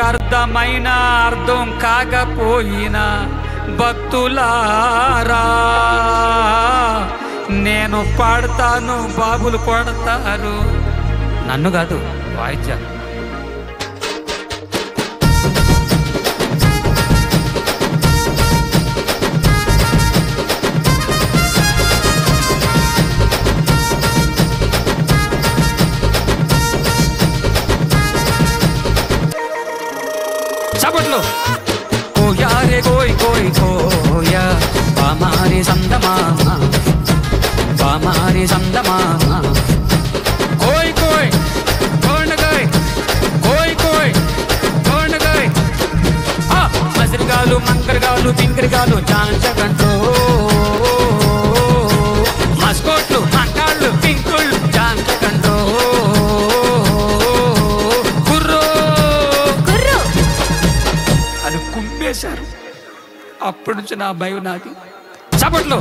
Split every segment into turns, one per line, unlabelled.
అర్థమైన అర్థం కాకపోయినా భక్తులారా నేను పాడతాను, బాబులు కొడతారు. నన్ను కాదు, వాయిద్యాలు. చప్పట్లు. కోయా రే కోయ్ కోయ్ కోయా బామారి సందమా బామారి సందమా కోయ్ కోయ్ కోండగాయ్ కోయ్ కోయ్ కోండగాయ్. మసిరిగాలు మంకరగాలు పింకరిగాలు చాంచగంటో మస్కోట్లు మంకాళ్ళు పింకుళ్ళు చాంచగంటో కుమ్మేశారు. అప్పటి నుంచి నా భయం నాది. చప్పట్లు.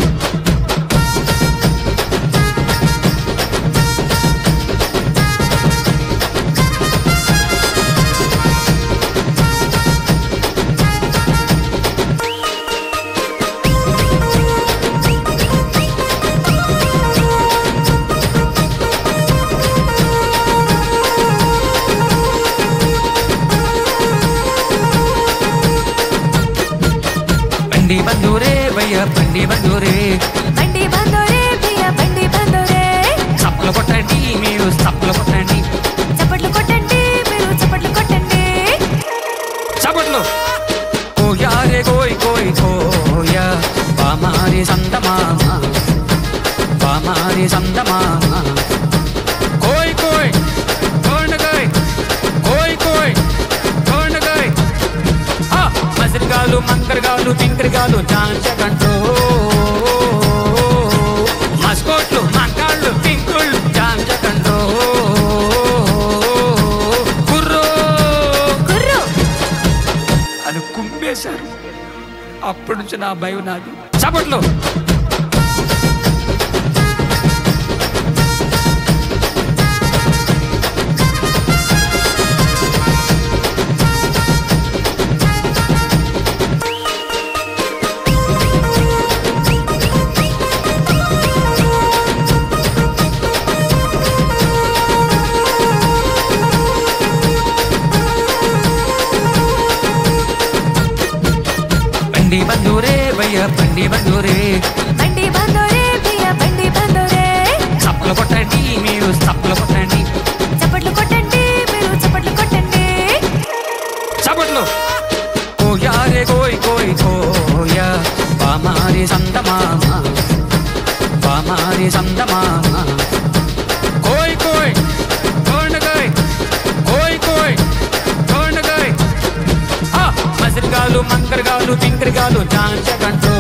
బండి బందూరే భయ్య బండి బందూరే
బండి బందూరే భయ్య బండి బందూరే.
చప్పలు కొట్టండి మీరు చప్పలు కొట్టండి,
చప్పట్లు కొట్టండి మీరు చప్పట్లు కొట్టండి.
చప్పట్లు. కోయా రే కోయ్ కోయ్ కోయా బామారి సందమా బామారి సందమా కోయ్ కోయ్ కోండగాయ్ కోయ్ కోయ్ కోండగాయ్. మసిరిగాలు మంకరగాలు పింకరిగాలు చాంచగంటో మస్కోట్లు మంకాళ్ళు పింకుళ్ళు చాంచగంటో కుర్రో
కుర్రు
అని కుమ్మేశారు. అప్పటి నుంచి నా భయం నాది. చప్పట్లు. బండి బందూరే భయ్య బండి బందూరే
బండి బందూరే భయ్య బండి బందూరే.
చప్పలు కొట్టండి మీరు చప్పలు కొట్టండి,
చప్పట్లు కొట్టండి మీరు చప్పట్లు కొట్టండి.
చప్పట్లు. కోయా రే కోయ్ కోయ్ కోయా బామారి సందమా బామారి సందమా కోయ్ కోయ్ కోండగాయ్ కోయ్ కోయ్ కోండగాయ్. మసిరిగాలు మంకరగాలు పింకరిగాలు చాంచగంటో